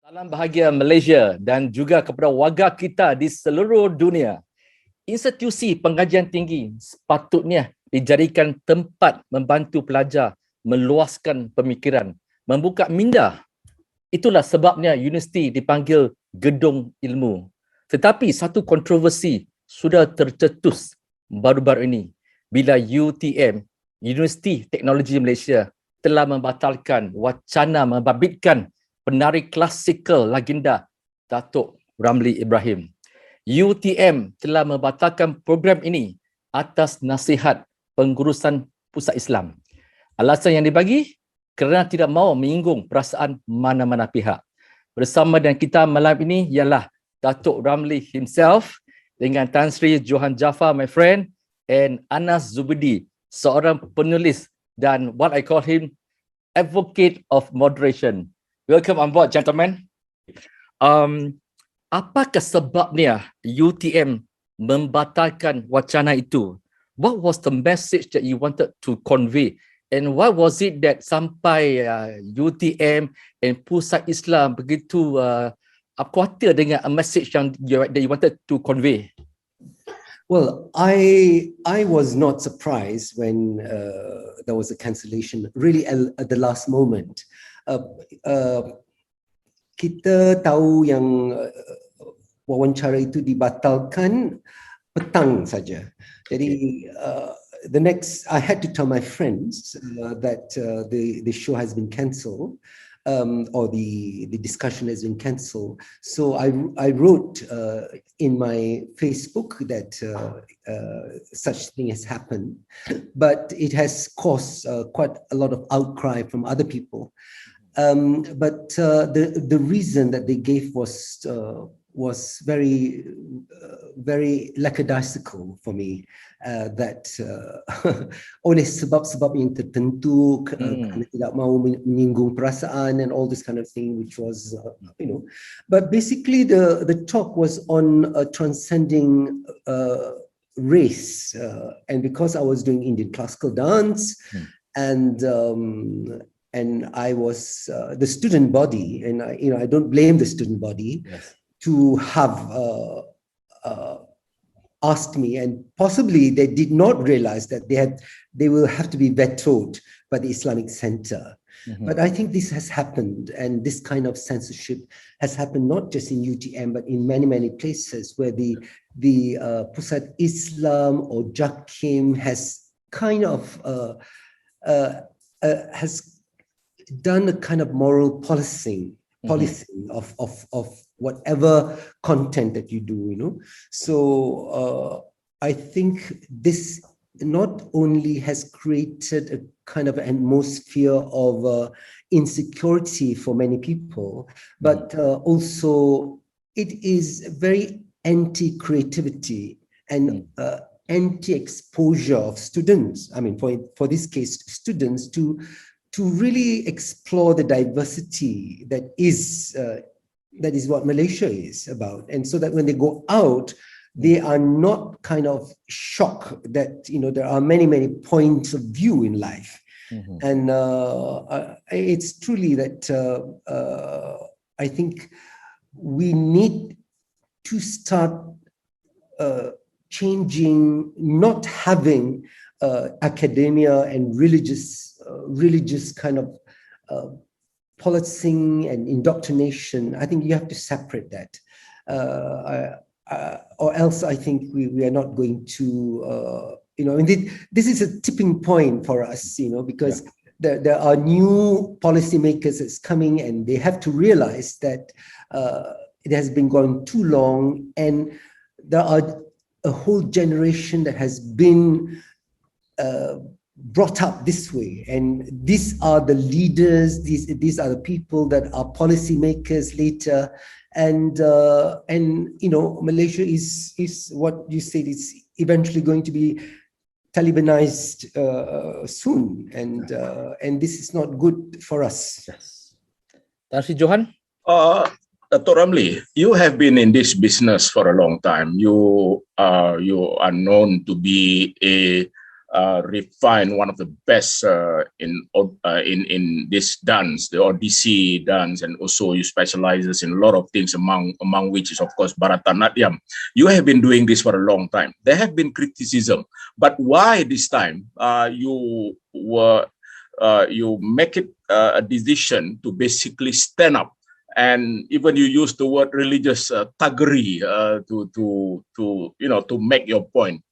Salam bahagia Malaysia dan juga kepada warga kita di seluruh dunia. Institusi pengajian tinggi sepatutnya dijadikan tempat membantu pelajar meluaskan pemikiran, membuka minda. Itulah sebabnya universiti dipanggil gedung ilmu. Tetapi satu kontroversi sudah tercetus baru-baru ini bila UTM, Universiti Teknologi Malaysia, telah membatalkan wacana membabitkan penari klasikal legenda Datuk Ramli Ibrahim. UTM telah membatalkan program ini atas nasihat pengurusan Pusat Islam. Alasan yang dibagi kerana tidak mahu menyinggung perasaan mana-mana pihak. Bersama dengan kita malam ini ialah Datuk Ramli himself dengan Tan Sri Johan Jaafar, my friend, and Anas Zubidi, seorang penulis dan what I call him advocate of moderation. Welcome on board, gentlemen. Apakah sebabnya UTM membatalkan wacana itu? What was the message that you wanted to convey? And why was it that sampai UTM and Pusat Islam begitu khawatir dengan a message that you wanted to convey? Well, I was not surprised when there was a cancellation, really at the last moment. Kita tahu yang wawancara itu dibatalkan petang saja. Jadi the next, I had to tell my friends that the show has been cancelled, or the discussion has been cancelled. So I wrote in my Facebook that such thing has happened, but it has caused quite a lot of outcry from other people. But the reason that they gave was very lackadaisical for me. That oleh sebab-sebab yang tertentu, kerana tidak mahu menyinggung perasaan and all this kind of thing, which was But basically the talk was on transcending race, and because I was doing Indian classical dance, and I was the student body, and I don't blame the student body. Yes. To have asked me, and possibly they did not realize that they will have to be vetoed by the Islamic Center. But I think this has happened, and this kind of censorship has happened not just in UTM but in many places where the Pusat Islam or JAKIM has kind of has done a kind of moral policing of whatever content that you do, So I think this not only has created a kind of atmosphere of insecurity for many people, but also it is very anti-creativity and anti-exposure of students. I mean, for this case, students to really explore the diversity that is what Malaysia is about, and so that when they go out, they are not kind of shocked that there are many points of view in life, and it's truly that I think we need to start changing, not having academia and religious kind of policing and indoctrination. I think you have to separate that, or else I think we are not going to, this is a tipping point for us, because there are new policymakers that's coming, and they have to realize that it has been going too long, and there are a whole generation that has been brought up this way, and these are the leaders, these are the people that are policy makers later, and Malaysia is what you said, it's eventually going to be Talibanized soon, and this is not good for us. Yes. Tan Sri Johan? Dr. Ramli, you have been in this business for a long time. You are known to be a refined one of the best in this dance, the Odissi dance, and also you specializes in a lot of things, among which is of course Bharatanatyam. You have been doing this for a long time. There have been criticism, but why this time you make it a decision to basically stand up, and even you use the word religious thuggery to make your point.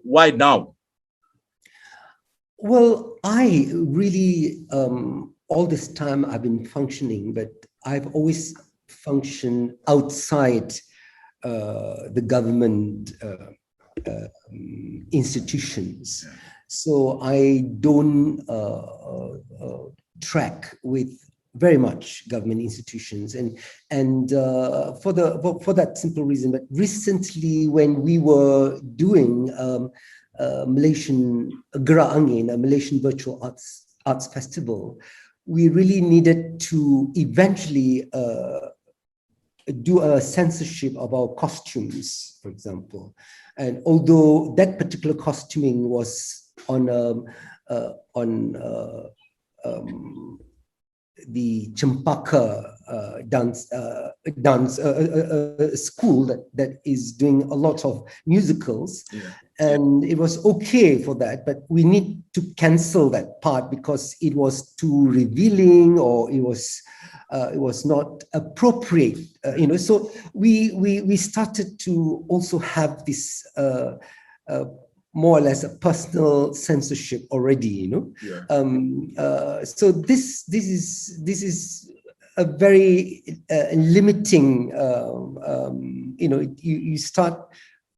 Why now? Well, I really, all this time I've been functioning, but I've always functioned outside the government institutions. So I don't track with very much government institutions, and for that simple reason. But recently, when we were doing Malaysian Gerak Angin, a Malaysian virtual arts festival, we really needed to eventually do a censorship of our costumes, for example. And although that particular costuming was on the Cempaka dance school that is doing a lot of musicals, and it was okay for that, but we need to cancel that part because it was too revealing, or it was not appropriate, So we started to also have this more or less a personal censorship already, So this is a very limiting, you start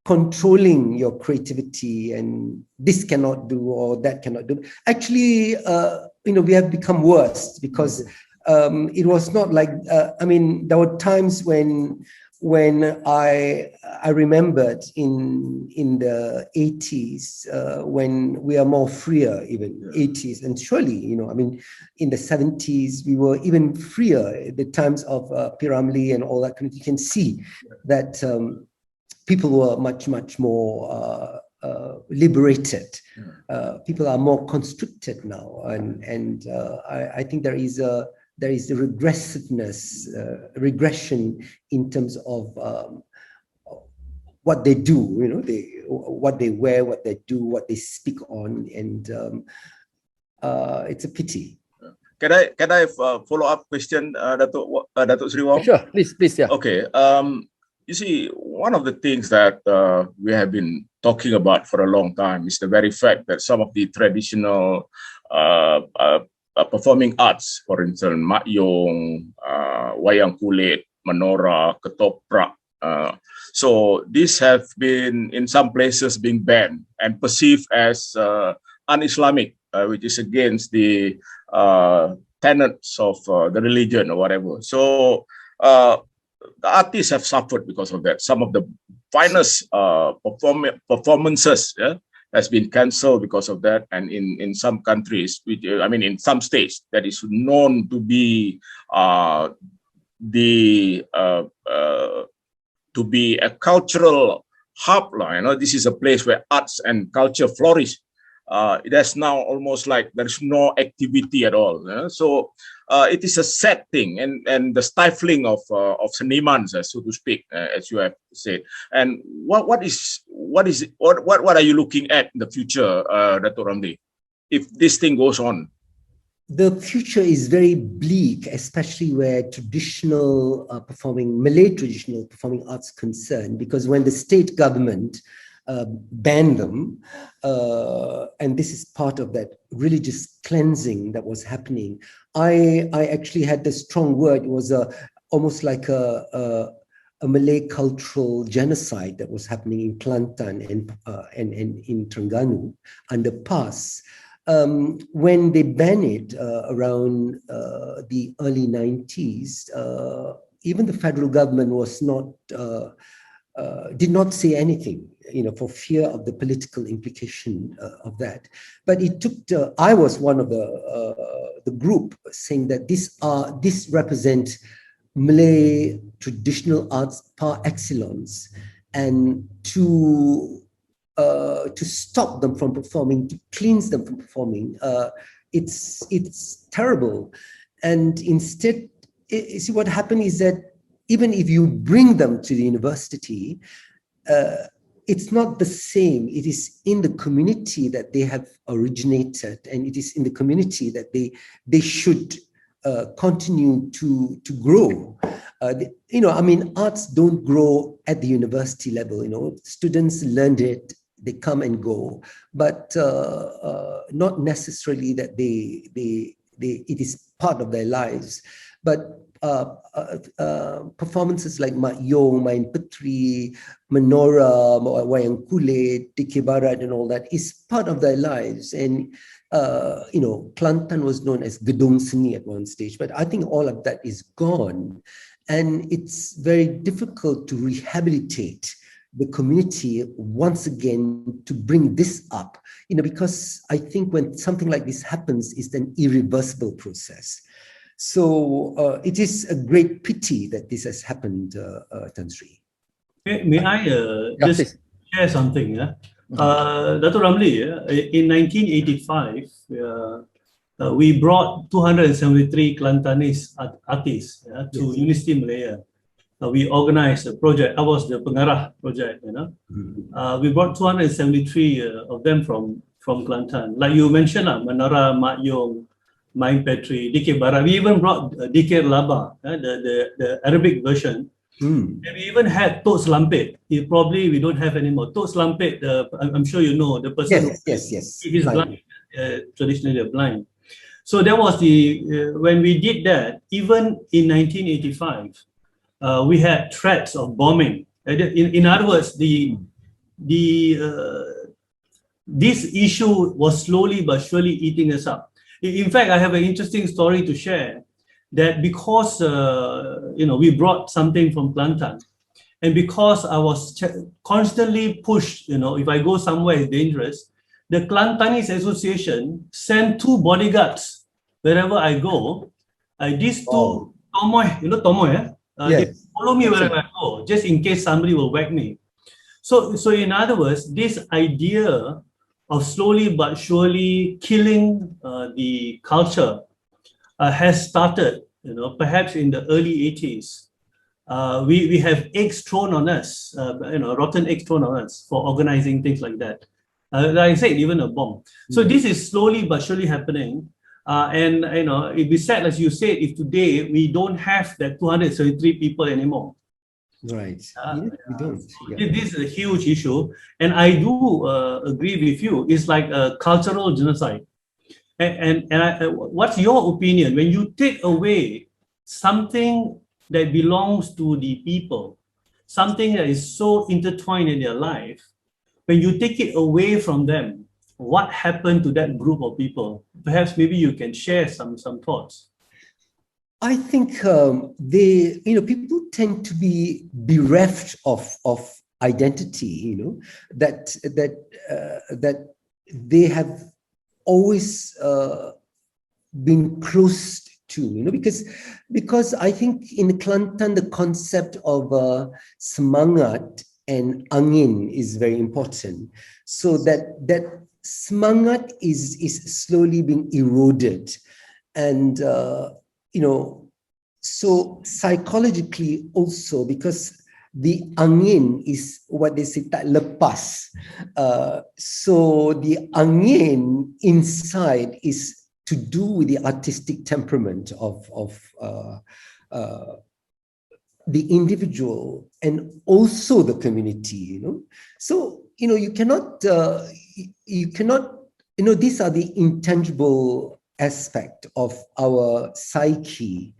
controlling your creativity, and this cannot do or that cannot do. Actually, we have become worse because it was not like, there were times when I remembered in the 80s, when we are more freer, even 80s, and surely, in the 70s, we were even freer. The times of Ramli and all that, you can see that people were much more liberated. People are more constricted now, and I think there is a regression in terms of what they do, what they wear, what they do, what they speak on, and it's a pity. Can I follow up question, Datuk Sri Wong? Sure, please, yeah. Okay. You see, one of the things that we have been talking about for a long time is the very fact that some of the traditional performing arts, for instance, Mak Yong, Wayang Kulit, Menora, Ketoprak. So these have been, in some places, being banned and perceived as un-Islamic, which is against the tenets of the religion or whatever. So the artists have suffered because of that. Some of the finest performances has been cancelled because of that, and in some countries, in some states, that is known to be a cultural hub. This is a place where arts and culture flourish. It has now almost like there is no activity at all. So it is a sad thing, and the stifling of senimans, so to speak, as you have said. And what are you looking at in the future, Datuk Ramli, if this thing goes on? The future is very bleak, especially where Malay traditional performing arts concerned, because when the state government banned them, and this is part of that religious cleansing that was happening. I actually had the strong word. It was almost like a Malay cultural genocide that was happening in Kelantan and in Terengganu under PAS. When they banned it around the early 90s, even the federal government was not did not say anything, for fear of the political implication of that. But it took. I was one of the group saying that this represent Malay traditional arts par excellence, and to to stop them from performing, to cleanse them from performing. It's terrible. And instead, see, what happened is that even if you bring them to the university, it's not the same. It is in the community that they have originated, and it is in the community that they should continue to grow. I mean, arts don't grow at the university level. Students learned it, they come and go, but not necessarily that it is part of their lives. But performances like Mak Yong, Main Petri, Menora, Wayang Kulit, Dikir Barat, and all that is part of their lives. And Kelantan was known as Gedung Seni at one stage, but I think all of that is gone, and it's very difficult to rehabilitate the community once again to bring this up. Because I think when something like this happens, it's an irreversible process. So it is a great pity that this has happened, Tan Sri. May I just share something? Yeah? Dr. Ramli, in 1985, we brought 273 Kelantanese artists to Universiti Malaya. We organized a project. I was the Pengarah project. We brought 273 of them from Kelantan. Like you mentioned, Menara, Mak Yong, Main Petri, Dikir Barat. We even brought Dikir Laba, the Arabic version. And we even had Tok Selampit. Probably we don't have anymore. Tok Selampit, I'm sure you know, the person yes. He's blind. Traditionally blind. So that was when we did that, even in 1985, we had threats of bombing. In other words, this issue was slowly but surely eating us up. In fact, I have an interesting story to share, that because we brought something from Kelantan, and because I was constantly pushed, if I go somewhere it's dangerous, the Kelantanese Association sent 2 bodyguards wherever I go. These 2 Tomoy, Tomoy, they follow me wherever I go, just in case somebody will whack me. So in other words, this idea of slowly but surely killing the culture has started, perhaps in the early 80s. We have eggs thrown on us, rotten eggs thrown on us for organizing things like that. Like I said, even a bomb. So this is slowly but surely happening. And it'd be sad, as you said, if today we don't have that 273 people anymore. Right. We don't. This is a huge issue, and I do agree with you. It's like a cultural genocide. And what's your opinion when you take away something that belongs to the people, something that is so intertwined in their life? When you take it away from them, what happened to that group of people? Perhaps maybe you can share some thoughts. I think people tend to be bereft of identity. That they have always been close to. Because I think in Kelantan the concept of semangat and angin is very important. So that semangat is slowly being eroded, and so psychologically also, because the angin is what they say tak lepas. So the angin inside is to do with the artistic temperament of the individual and also the community. So you cannot these are the intangible aspect of our psyche.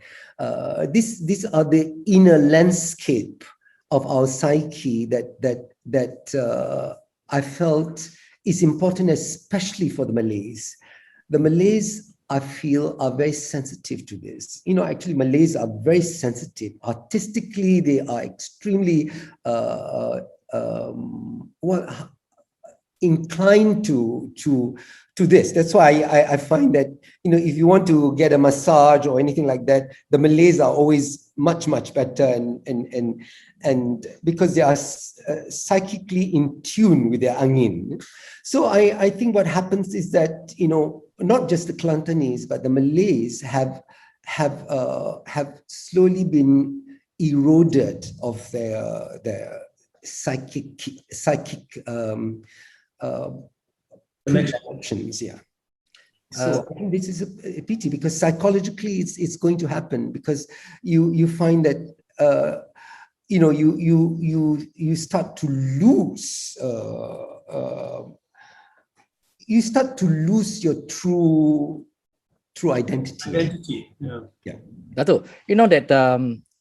These are the inner landscape of our psyche that I felt is important, especially for the Malays. The Malays, I feel, are very sensitive to this. Actually, Malays are very sensitive. Artistically, they are extremely inclined to this. That's why I find that, you know, if you want to get a massage or anything like that, the Malays are always much better, and because they are psychically in tune with their angin. So I think what happens is that, you know, not just the Kelantanese but the Malays have slowly been eroded of their psychic connections. Yeah. So I think this is a pity, because psychologically it's going to happen, because you find that you know, you start to lose your true identity. Yeah. Dato', you know that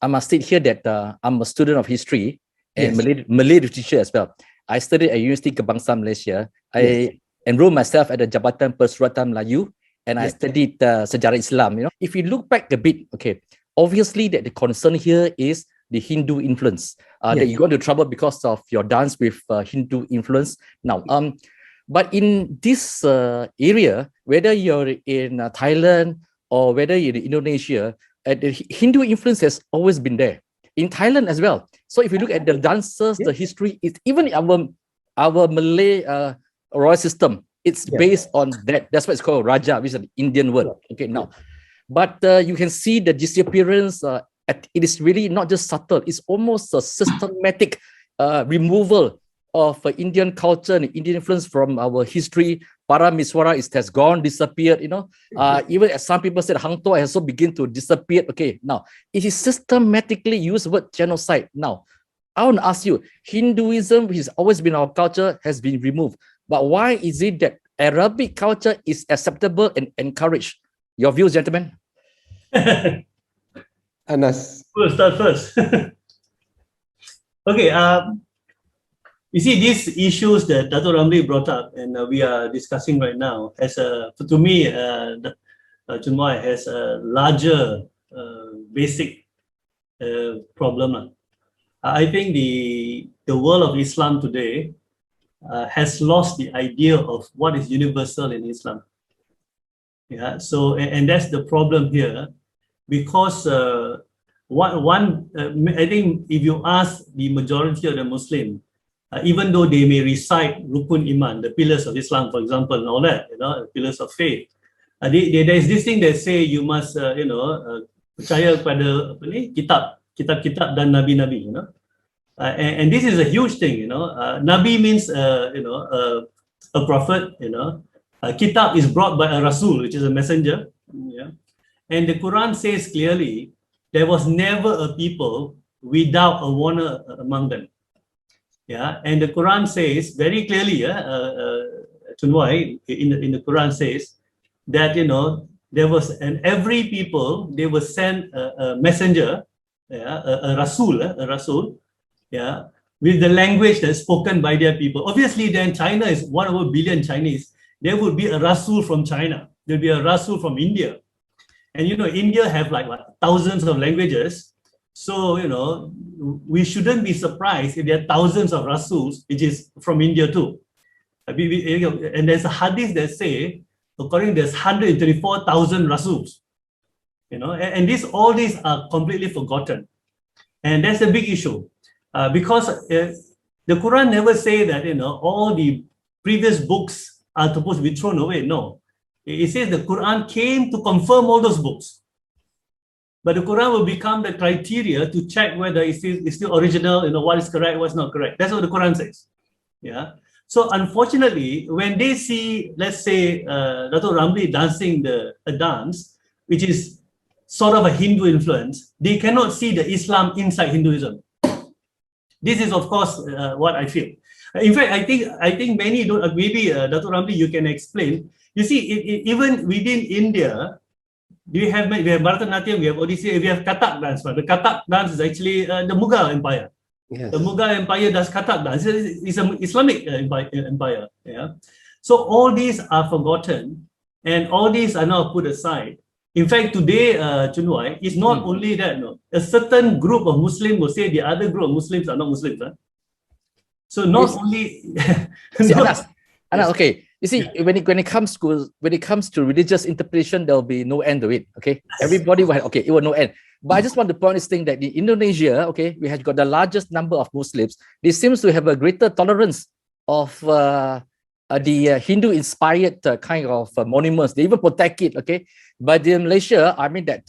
I must state here that I'm a student of history and Yes. Malay literature as well. I studied at Universiti Kebangsaan Malaysia. I enrolled myself at the Jabatan Persuratan Melayu, and I studied Sejarah Islam. You know, if you look back a bit, okay, obviously that the concern here is the Hindu influence. That you got into trouble because of your dance with Hindu influence. Now, but in this area, whether you're in Thailand or whether you're in Indonesia, the Hindu influence has always been there. In Thailand as well. So if you look at the dances, the history, it's even our Malay royal system, it's based on that. That's why it's called Raja, which is an Indian word. Okay, now, but you can see the disappearance. It is really not just subtle, it's almost a systematic removal of Indian culture and Indian influence from our history. Para Miswara has gone, disappeared, you know. Even as some people said, Hang Tuah has also begun to disappear. Okay, now, it is systematically used word genocide. Now, I want to ask you, Hinduism, which has always been our culture, has been removed. But why is it that Arabic culture is acceptable and encouraged? Your views, gentlemen? Anas. We'll start first. Okay, you see, these issues that Dato' Ramli brought up and we are discussing right now, to me, RealChunWai has a larger basic problem. I think the world of Islam today has lost the idea of what is universal in Islam. Yeah, so and that's the problem here, because I think if you ask the majority of the Muslim, even though they may recite Rukun Iman, the pillars of Islam, for example, and all that, you know, the pillars of faith, there's this thing that say you must, percaya pada kitab-kitab dan nabi-nabi, you know, and this is a huge thing, you know. Nabi means, a prophet, you know. Kitab is brought by a Rasul, which is a messenger, yeah. And the Quran says clearly, there was never a people without a warner among them. Yeah, and the Quran says very clearly, RealChunWai, in the Quran says that, you know, there was, and every people, they were sent a messenger, a Rasul, yeah, with the language that's spoken by their people. Obviously, then China is 1 billion Chinese. There would be a Rasul from China. There'll be a Rasul from India. And, you know, India have like thousands of languages. So, you know, we shouldn't be surprised if there are thousands of Rasuls, which is from India too. And there's a hadith that say, according to this, 134,000 Rasuls. You know, and all these are completely forgotten. And that's a big issue. Because the Quran never say that, you know, all the previous books are supposed to be thrown away. No. It says the Quran came to confirm all those books. But the Quran will become the criteria to check whether it's still original, you know, what is correct, what's not correct. That's what the Quran says. Yeah. So unfortunately, when they see, let's say, Dato' Ramli dancing a dance, which is sort of a Hindu influence, they cannot see the Islam inside Hinduism. This is, of course, what I feel. In fact, I think many don't. Maybe Dato' Ramli, you can explain. You see, even within India, we have Bharatanatyam, we have Odissi, we have Kathak dance. The Kathak dance is actually the Mughal Empire. Yes. The Mughal Empire does Kathak dance. It's an Islamic empire. Yeah. So all these are forgotten, and all these are now put aside. In fact, today, RealChunWai, it's not only that. No, a certain group of Muslims will say the other group of Muslims are not Muslims. Huh? So not only. Anna, okay. You see, when it comes to religious interpretation, there will be no end to it. Okay, everybody will okay, it will no end. But I just want to point this thing that in Indonesia, okay, we have got the largest number of Muslims. They seems to have a greater tolerance of the Hindu-inspired kind of monuments. They even protect it. Okay, but in Malaysia, I mean that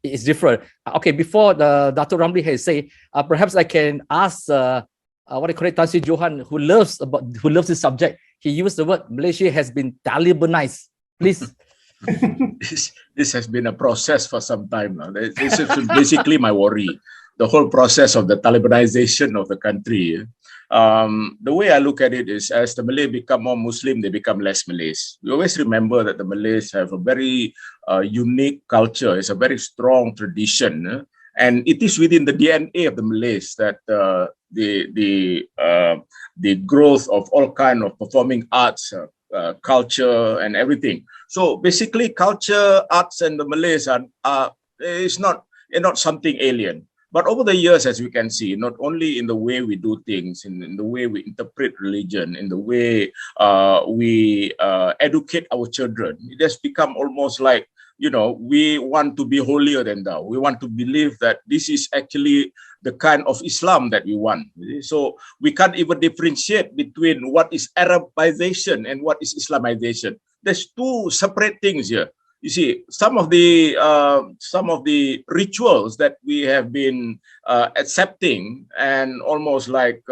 it is different. Okay, before the Dr. Ramli has said, perhaps I can ask what I call it, Tan Sri Johan, who loves this subject. He used the word Malaysia has been Talibanized. Please. This has been a process for some time now. This is basically my worry. The whole process of the Talibanization of the country. The way I look at it is, as the Malay become more Muslim, they become less Malays. We always remember that the Malays have a very unique culture. It's a very strong tradition. And it is within the DNA of the Malays that the growth of all kind of performing arts, culture, and everything. So basically, culture, arts, and the Malays are not something alien. But over the years, as we can see, not only in the way we do things, in the way we interpret religion, in the way we educate our children, it has become almost like, we want to be holier than thou. We want to believe that this is actually the kind of Islam that we want. So we can't even differentiate between what is Arabization and what is Islamization. There's two separate things here. You see, some of the rituals that we have been accepting and almost like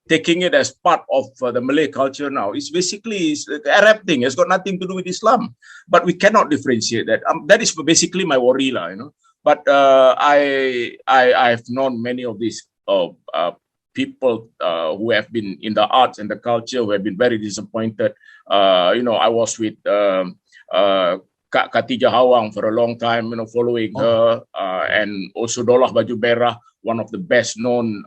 taking it as part of the Malay culture now is basically the Arab thing. It's got nothing to do with Islam, but we cannot differentiate that. That is basically my worry, But I've known many of these people who have been in the arts and the culture who have been very disappointed. I was with Kak Khatijah Hawang for a long time, following her, and also Dolah Baju Merah, one of the best known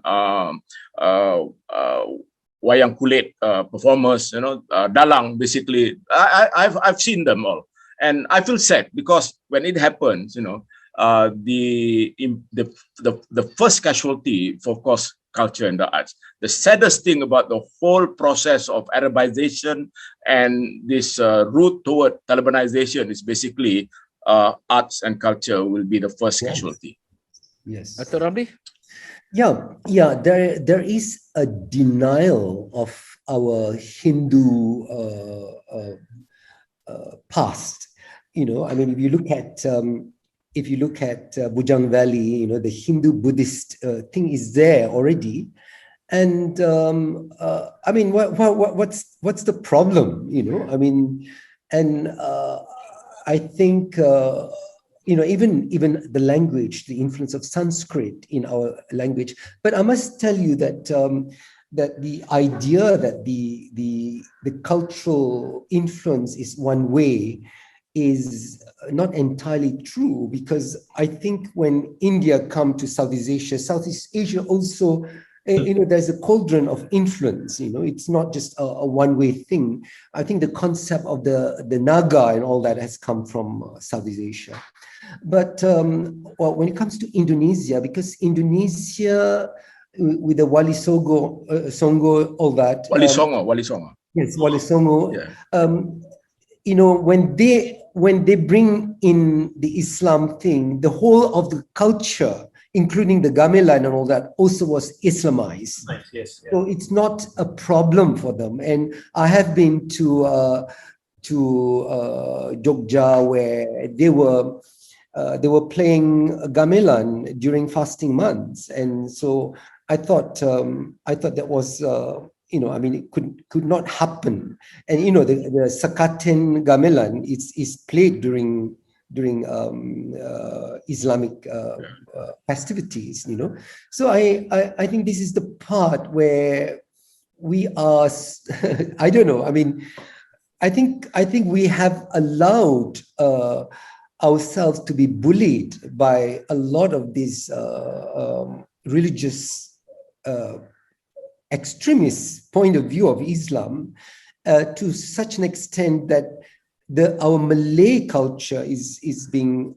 wayang kulit performers, dalang basically. I've seen them all, and I feel sad because when it happens, the first casualty for, of course, culture and the arts. The saddest thing about the whole process of Arabization and this route toward Talibanization is basically arts and culture will be the first casualty. Yes. Dr. Ramli? Yeah. There is a denial of our Hindu past. If you look at Bujang Valley, the Hindu-Buddhist thing is there already. And what's the problem, I think, even the language, the influence of Sanskrit in our language. But I must tell you that that the idea that the cultural influence is one way is not entirely true, because I think when India come to Southeast Asia also, there's a cauldron of influence. It's not just a one-way thing. I think the concept of the Naga and all that has come from Southeast Asia. But when it comes to Indonesia, because Indonesia with the Wali Songo, all that. Wali Songo. Yes, Wali Songo. Yeah. When they bring in the Islam thing, the whole of the culture, including the gamelan and all that, also was Islamized. Yes. Yeah. So it's not a problem for them. And I have been to Jogja, where they were playing gamelan during fasting months, and so I thought that was. It could not happen. And the Sakaten Gamelan is played during Islamic festivities. So I think this is the part where we are. I don't know. I think we have allowed ourselves to be bullied by a lot of these religious. Extremist point of view of Islam to such an extent that our Malay culture is being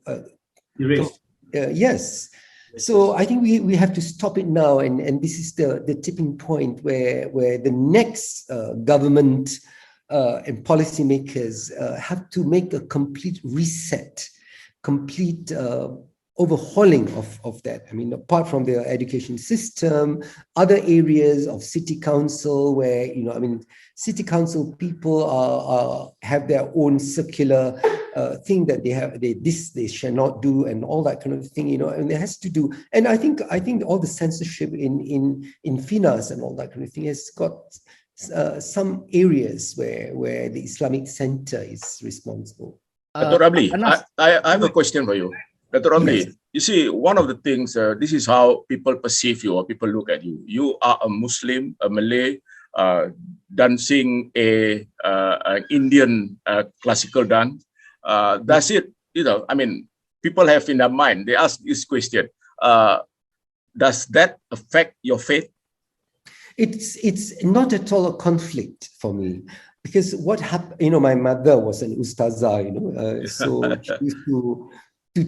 erased. Yes. So I think we have to stop it now, and this is the tipping point where the next government and policymakers have to make a complete reset, complete overhauling of that. I mean, apart from the education system, other areas of city council where, city council people have their own circular thing that they shall not do, and all that kind of thing, and it has to do. And I think all the censorship in FINAS and all that kind of thing has got some areas where the Islamic Center is responsible. Dr. Ramli, I have a question for you. Dr. Ramli, yes. You see, one of the things, this is how people perceive you or people look at you. You are a Muslim, a Malay, dancing an Indian classical dance. That's it. People have in their mind, they ask this question, does that affect your faith? It's not at all a conflict for me, because what happened, my mother was an ustazah, so she used to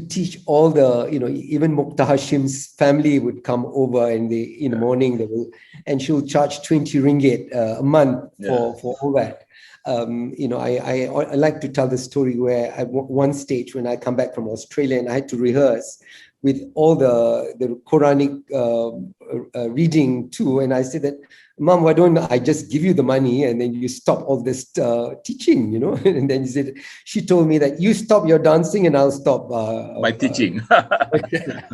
teach all the, even Muqta Hashim's family would come over in the morning, and she'll charge 20 ringgit a month for all that. I like to tell the story where at one stage when I come back from Australia and I had to rehearse with all the Quranic reading too, and I said that, Mom, why don't I just give you the money and then you stop all this teaching, And then she told me that you stop your dancing and I'll stop my teaching.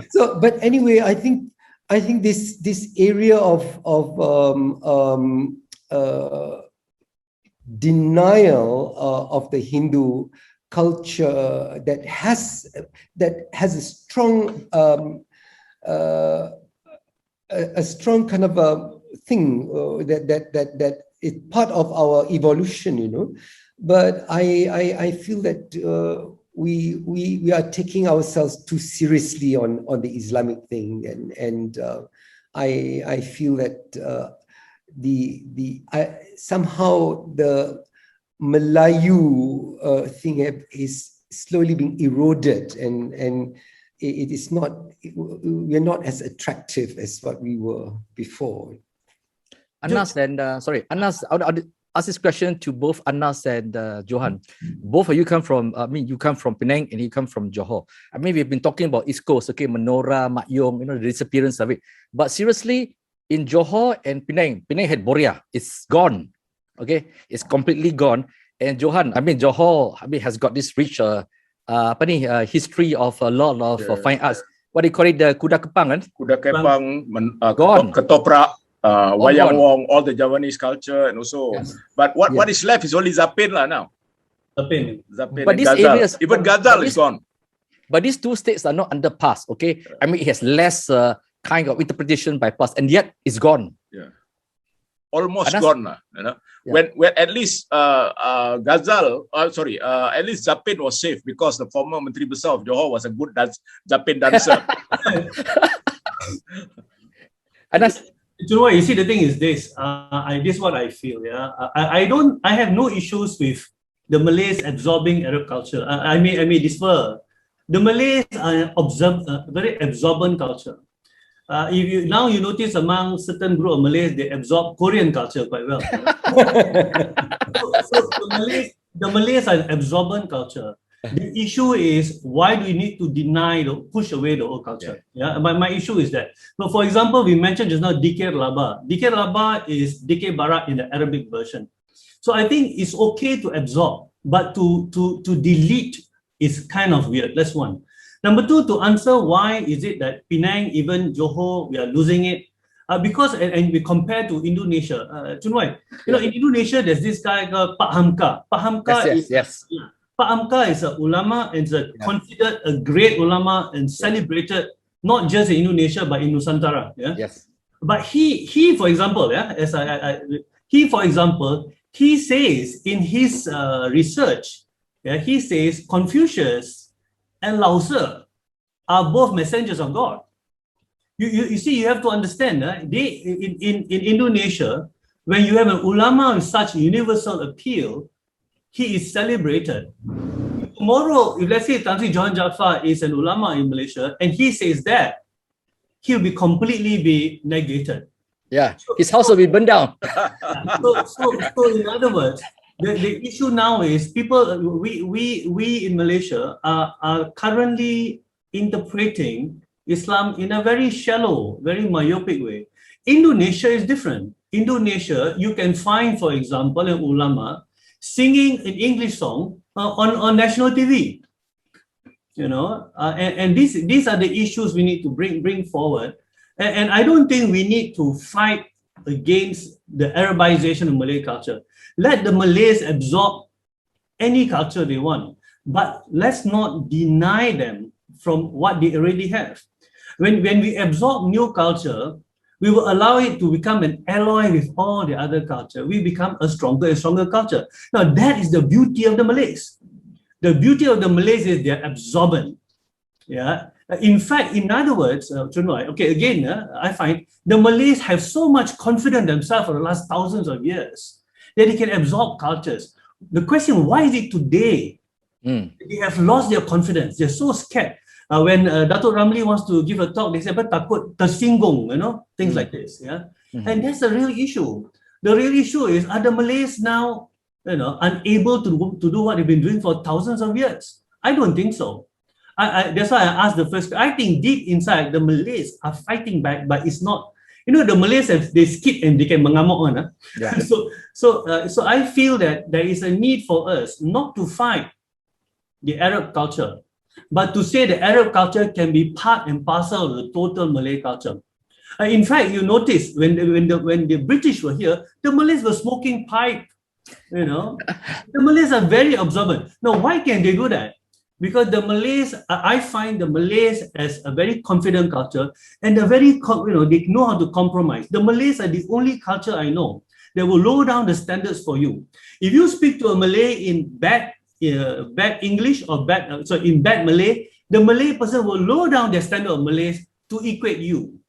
So, but anyway, I think this area of denial of the Hindu culture that has a strong kind of a thing that is part of our evolution, But I feel that we are taking ourselves too seriously on the Islamic thing, and I feel that somehow the Malayu thing is slowly being eroded, and it is not. We're not as attractive as what we were before. Anas and Anas, I'll ask this question to both Anas and Johan. Both of you come from, you come from Penang and you come from Johor. We've been talking about East Coast, okay, Menora, Mak Yong, the disappearance of it. But seriously, in Johor and Penang had Boria. It's gone, okay? It's completely gone. And Johan, Johor, has got this rich history of a lot of fine arts. What do you call it? The Kuda Kepang, kan? Kuda Kepang, gone. Ketoprak. Wayang Wong, all the Javanese culture, and also, but what is left is only Zapin now. Zapin but these Ghazal. Areas, even Ghazal is gone. But these two states are not under pass, okay? It has less kind of interpretation by pass, and yet it's gone. Yeah, almost gone, Yeah. When at least Ghazal, at least Zapin was safe because the former Menteri Besar of Johor was a good Zapin dancer. And that's. You see, the thing is this. This is what I feel. Yeah, I have no issues with the Malays absorbing Arab culture. I may differ. The Malays are very absorbent culture. If you notice among certain group of Malays, they absorb Korean culture quite well. So the Malays are absorbent culture. The issue is, why do we need to push away the old culture? Yeah. My issue is that. So, for example, we mentioned just now Dikir Laba. Dikir Laba is Dikir Barat in the Arabic version. So I think it's okay to absorb, but to delete is kind of weird. That's one. Number two, to answer why is it that Penang, even Johor, we are losing it? Because, and we compare to Indonesia. ChunWai, in Indonesia, there's this guy called Pak Hamka. Pak Hamka Yes. Pak Hamka is an ulama and is considered a great ulama and celebrated not just in Indonesia but in Nusantara. Yeah. Yes. But he for example, he says in his research, he says Confucius and Lao Tse are both messengers of God. You see, you have to understand in Indonesia, when you have an ulama with such universal appeal, he is celebrated. Tomorrow, if let's say Tan Sri Johan Jaafar is an ulama in Malaysia and he says that, he'll be completely negated. Yeah, his house will be burned down. So in other words, the issue now is we in Malaysia are currently interpreting Islam in a very shallow, very myopic way. Indonesia is different. Indonesia, you can find, for example, an ulama singing an English song on national TV. And these are the issues we need to bring forward. And I don't think we need to fight against the Arabization of Malay culture. Let the Malays absorb any culture they want, but let's not deny them from what they already have. When we absorb new culture, we will allow it to become an alloy with all the other culture. We become a stronger and stronger culture. Now, that is the beauty of the Malays. The beauty of the Malays is they're absorbent. Yeah. In fact, in other words, ChunWai, okay, again, I find the Malays have so much confidence in themselves for the last thousands of years that they can absorb cultures. The question, why is it today they have lost their confidence? They're so scared. When Dato' Ramli wants to give a talk, they say, takut tersinggung, things like this. Yeah, and that's the real issue. The real issue is, are the Malays now, unable to do what they've been doing for thousands of years? I don't think so. That's why I asked the first. I think deep inside the Malays are fighting back, but it's not. The Malays they skip and they can mengamuk on. Yeah. So I feel that there is a need for us not to fight the Arab culture, but to say the Arab culture can be part and parcel of the total Malay culture. In fact, you notice when the British were here, the Malays were smoking pipe. The Malays are very observant. Now, why can they do that? Because the Malays, I find the Malays as a very confident culture, and they know how to compromise. The Malays are the only culture I know that will lower down the standards for you. If you speak to a Malay in bad English or in bad Malay, the Malay person will lower down their standard of Malays to equate you.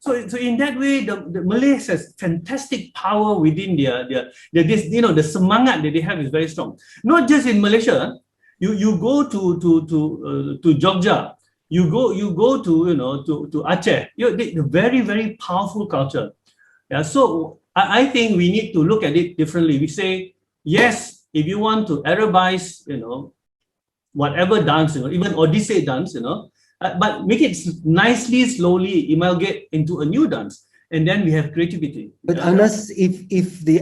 So in that way, the Malays has fantastic power within the semangat that they have is very strong. Not just in Malaysia. You go to Jogja, you go to Aceh. They're very, very powerful culture. Yeah, so I think we need to look at it differently. We say, yes, if you want to Arabize, whatever dance, even Odyssey dance, but make it nicely, slowly amalgamate into a new dance. And then we have creativity. But Anas, if the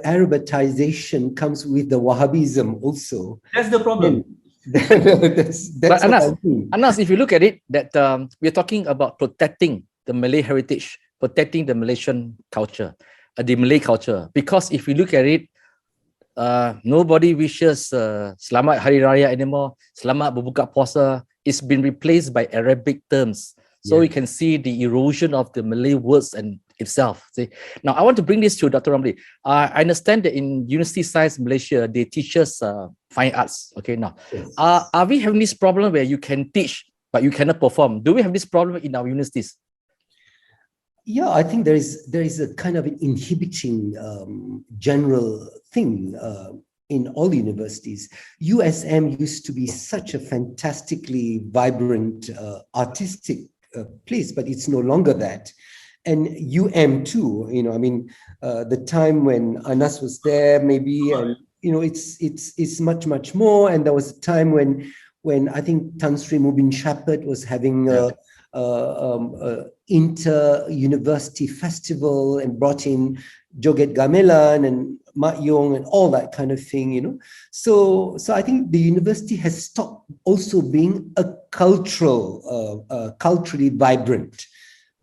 Arabization comes with the Wahhabism also, that's the problem. That's but Anas, if you look at it, that we're talking about protecting the Malay heritage, protecting the Malaysian culture, the Malay culture. Because if you look at it, nobody wishes Selamat Hari Raya anymore. Selamat berbuka puasa. It's been replaced by Arabic terms. So we can see the erosion of the Malay words and itself. See? Now, I want to bring this to Dr. Ramli. I understand that in Universiti Science Malaysia, they teach us fine arts. Okay, now, are we having this problem where you can teach, but you cannot perform? Do we have this problem in our universities? Yeah, I think there is a kind of an inhibiting general thing in all universities. USM used to be such a fantastically vibrant, artistic place, but it's no longer that. And too, the time when Anas was there, maybe, and it's much more. And there was a time when I think Tan Sri Mubin Shepherd was having a inter-university festival and brought in Joget Gamelan and Mak Yong and all that kind of thing, So I think the university has stopped also being a culturally vibrant.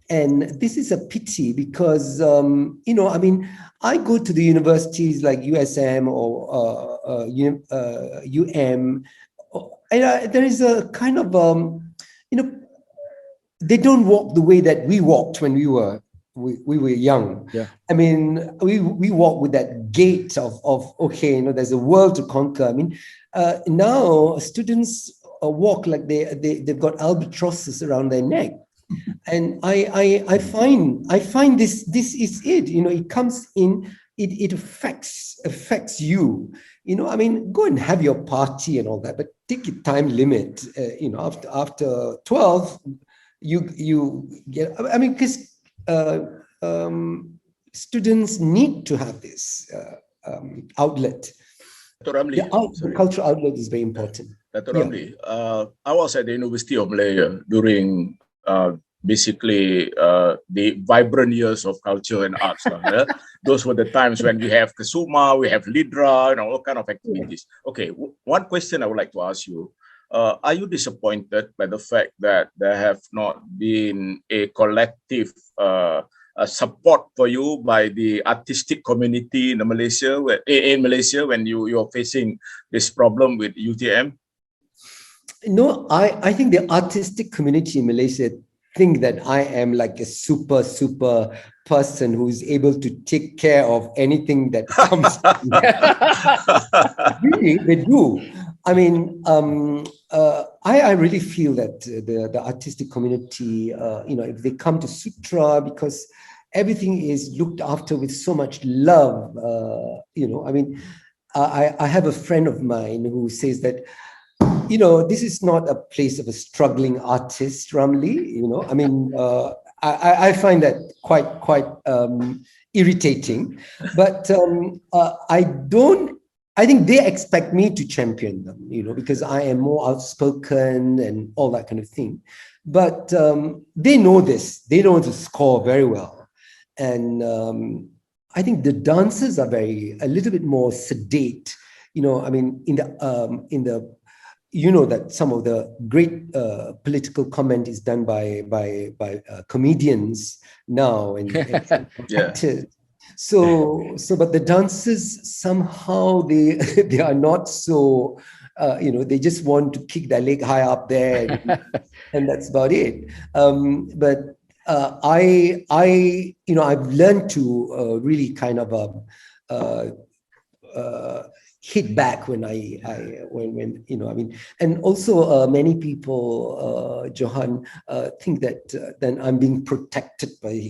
And this is a pity because, I go to the universities like USM or UM, and there is a kind of, they don't walk the way that we walked when we were young. Yeah. I mean, we walk with that gait of okay, there's a world to conquer. Now students walk like they've got albatrosses around their neck, and I find this is it. It comes in. It affects you. Go and have your party and all that, but take your time limit. After 12. you get, I mean, because students need to have this outlet. Dr. Ramli, The cultural outlet is very important. Dr. Ramli, I was at the University of Malaysia during basically the vibrant years of culture and arts. Those were the times when we have Kasuma, we have Lidra, all kind of activities. Okay, one question I would like to ask you. Are you disappointed by the fact that there have not been a collective support for you by the artistic community in Malaysia when you're facing this problem with UTM? No, I think the artistic community in Malaysia think that I am like a super person who's able to take care of anything that comes. Really, they do. I mean, I really feel that the artistic community, if they come to Sutra, because everything is looked after with so much love, I mean, I have a friend of mine who says that, this is not a place of a struggling artist, Ramli, I mean, I find that quite irritating, but I think they expect me to champion them, because I am more outspoken and all that kind of thing. But they know this. They know the score very well. And I think the dancers are a little bit more sedate. I mean, in the that some of the great political comment is done by comedians now and actors. So, but the dancers somehow they are not so, they just want to kick their leg high up there, and that's about it. But I've learned to really kind of hit back when and also many people, Johan, think that then I'm being protected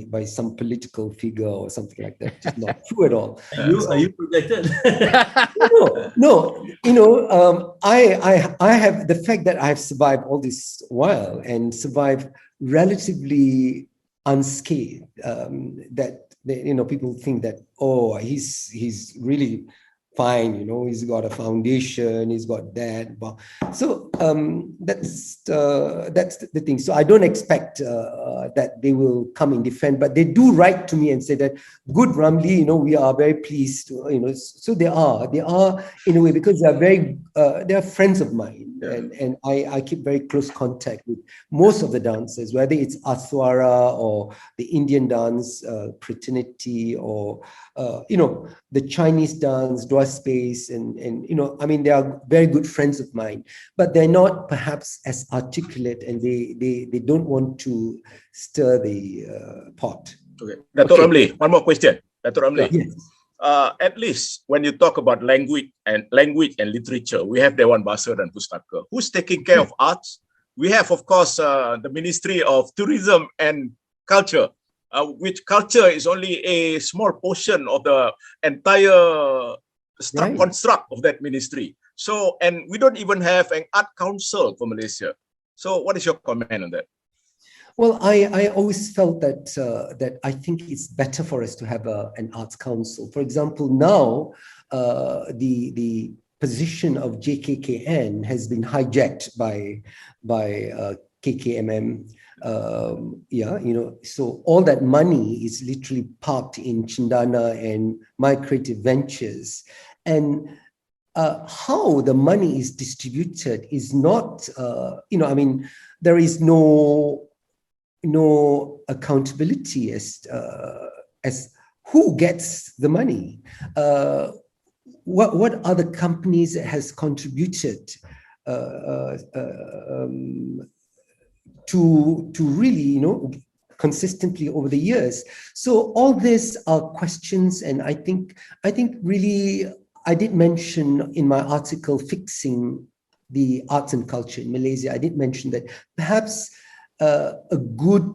by some political figure or something like that. It's not true at all. Are you protected? No. I have the fact that I have survived all this while and survived relatively unscathed. That people think that he's really fine, he's got a foundation, he's got that. So that's the thing. So I don't expect that they will come in defense, but they do write to me and say that, good Ramli, we are very pleased. So they are in a way, because they are friends of mine. Yeah. And I keep very close contact with most of the dancers, whether it's Aswara or the Indian dance, Pratinity, or the Chinese dance, Dua Space, and I mean, they are very good friends of mine, but they're not perhaps as articulate, and they don't want to stir the pot. Okay, Dr. Ramli, one more question, Dr. Ramli. Yes. At least when you talk about language and literature, we have Dewan Bahasa dan Pustaka. Who's taking care of arts? We have, of course, the Ministry of Tourism and Culture, which culture is only a small portion of the entire construct of that ministry. So, and we don't even have an art council for Malaysia. So what is your comment on that? Well, I always felt that I think it's better for us to have an arts council. For example, now the position of JKKN has been hijacked by KKMM. So all that money is literally parked in Cendana and My Creative Ventures, and how the money is distributed is not, I mean, there is no accountability as who gets the money, what other companies has contributed to really consistently over the years. So all these are questions, and I think really I did mention in my article, Fixing the Arts and Culture in Malaysia, I did mention that perhaps a good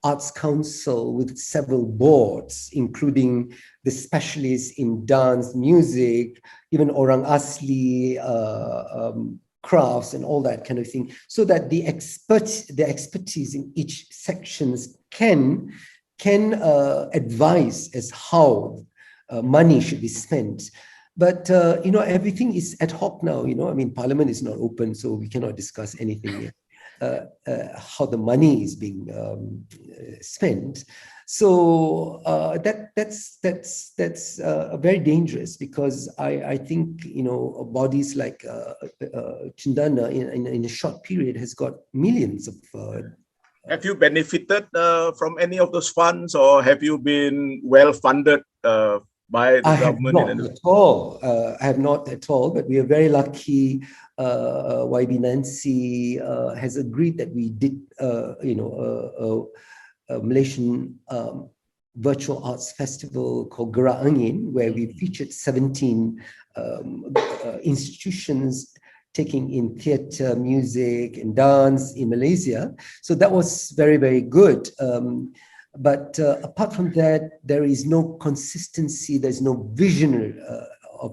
arts council with several boards, including the specialists in dance, music, even Orang Asli, crafts and all that kind of thing, so that the expertise in each sections can advise as how money should be spent. But everything is ad hoc now. I mean, Parliament is not open, so we cannot discuss anything yet. How the money is being spent. So that's very dangerous, because I think bodies like Cendana in a short period has got millions of. Have you benefited from any of those funds, or have you been well funded by the government? I have not at all, but we are very lucky. YB Nancy has agreed that we did, a Malaysian virtual arts festival called Gerak Angin, where we featured 17 institutions taking in theatre, music, and dance in Malaysia. So that was very, very good. But apart from that, there is no consistency. There's no vision of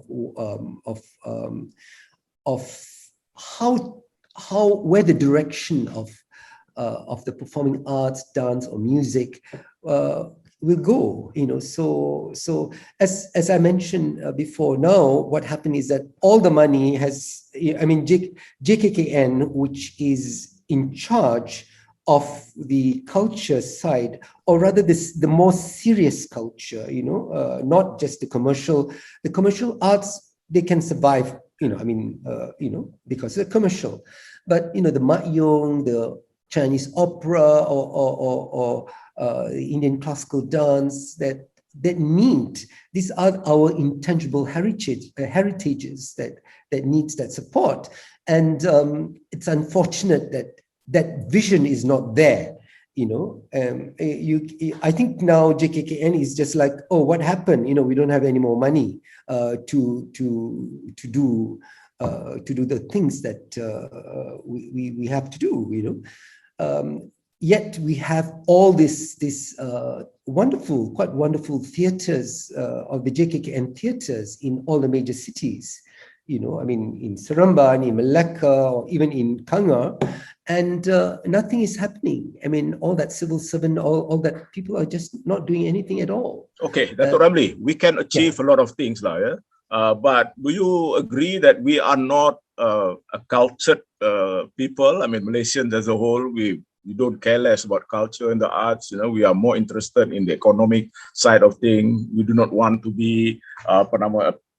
where the direction of the performing arts, dance, or music will go. So as I mentioned before, now what happened is that all the money has, JKKN, which is in charge of the culture side, or rather the more serious culture, not just the commercial arts, they can survive, because they're commercial. But, the Mak Yong, the Chinese opera, or Indian classical dance, that need, these are our intangible heritages that needs that support. And it's unfortunate that vision is not there. I think now JKKN is just like, oh, what happened? We don't have any more money to do the things that we have to do. Yet we have all this quite wonderful theaters of the JKKN theaters in all the major cities. In Seremban, in Malacca, or even in Kangar, and nothing is happening. All that civil servant, all that people are just not doing anything at all. Okay, Dr. Ramli, we can achieve a lot of things, but do you agree that we are not a cultured people? Malaysians as a whole, we don't care less about culture and the arts. We are more interested in the economic side of things. We do not want to be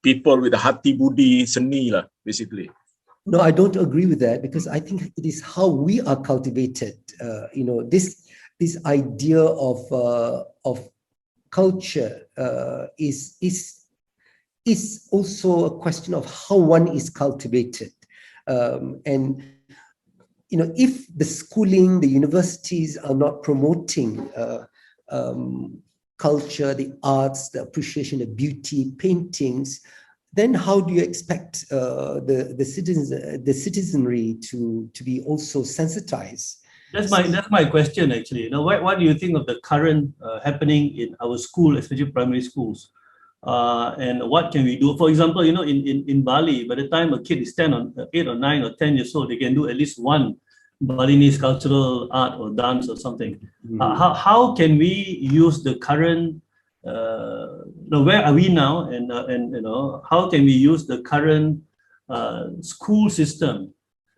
people with a hati budi seni basically. No, I don't agree with that, because I think it is how we are cultivated. This idea of culture is also a question of how one is cultivated. And if the schooling, the universities are not promoting culture, the arts, the appreciation of beauty, paintings, then how do you expect the citizenry to be also sensitized? That's my question, actually. What do you think of the current happening in our school, especially primary schools? And what can we do? For example, in Bali, by the time a kid is 8 or 9 or 10 years old, they can do at least one Balinese cultural art or dance or something. How can we use the current, where are we now, and how can we use the current school system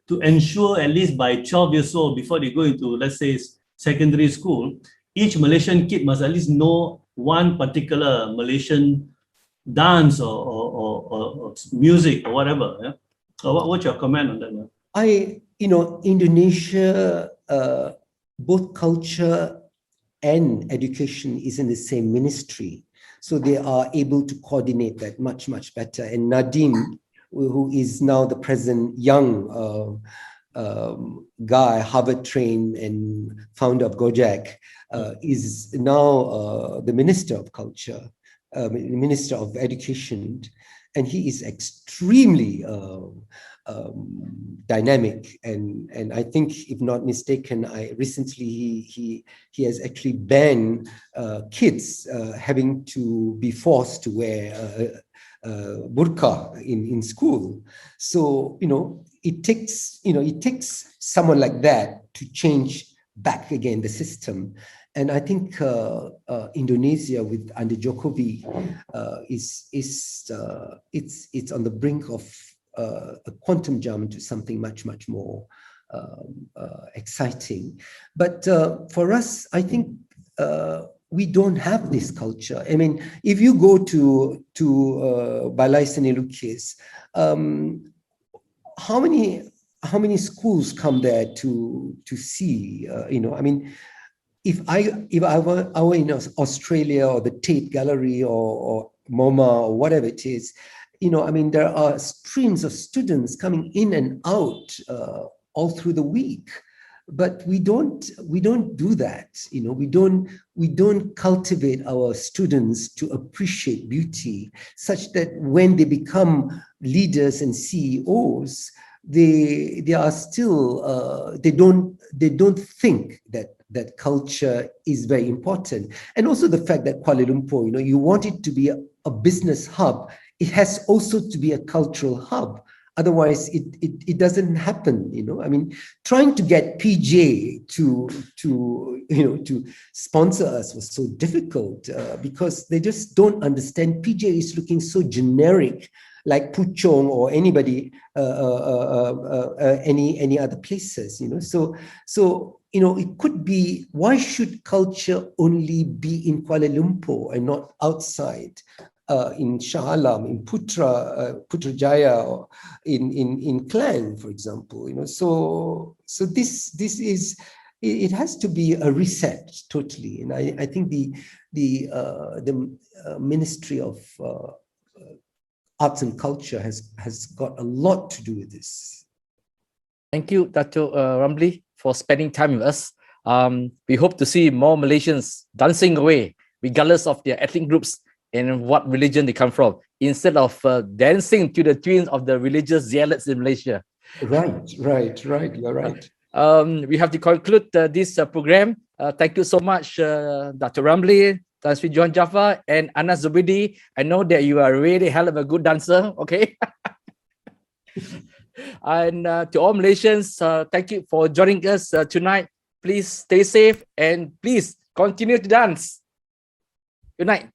to ensure at least by 12 years old, before they go into, let's say, secondary school, each Malaysian kid must at least know one particular Malaysian dance or music or whatever. Yeah? So what's your comment on that? Indonesia, both culture and education is in the same ministry. So they are able to coordinate that much, much better. And Nadine, who is now the present young guy, Harvard trained and founder of Gojek, is now the Minister of Culture, Minister of Education. And he is extremely dynamic, and I think, if not mistaken, recently he has actually banned kids having to be forced to wear burqa in school. So it takes someone like that to change back again the system. And I think Indonesia under Jokowi it's on the brink of a quantum jump into something much more exciting. But for us, I think we don't have this culture. I mean, if you go to Balai Seni Lukis, how many schools come there to see? I mean, if I were in Australia or the Tate Gallery or MoMA or whatever it is, I mean, there are streams of students coming in and out all through the week. But we don't do that. We don't cultivate our students to appreciate beauty, such that when they become leaders and CEOs, they are still they don't think that culture is very important. And also the fact that Kuala Lumpur, you want it to be a business hub, it has also to be a cultural hub. Otherwise, it doesn't happen. I mean, trying to get PJ to sponsor us was so difficult because they just don't understand. PJ is looking so generic, like Puchong or anybody, any other places. So it could be, why should culture only be in Kuala Lumpur and not outside? In Shah Alam, in Putrajaya, or in Klang, for example, So this is, it has to be a reset totally, and I think the Ministry of Arts and Culture has got a lot to do with this. Thank you, Dr. Ramli, for spending time with us. We hope to see more Malaysians dancing away, regardless of their ethnic groups and what religion they come from, instead of dancing to the tunes of the religious zealots in Malaysia. Right. You're right. We have to conclude this program. Thank you so much, Dr. Ramli, Tan Sri Johan Jafar, and Anas Zubidi. I know that you are really hell of a good dancer, okay? And to all Malaysians, thank you for joining us tonight. Please stay safe and please continue to dance. Good night.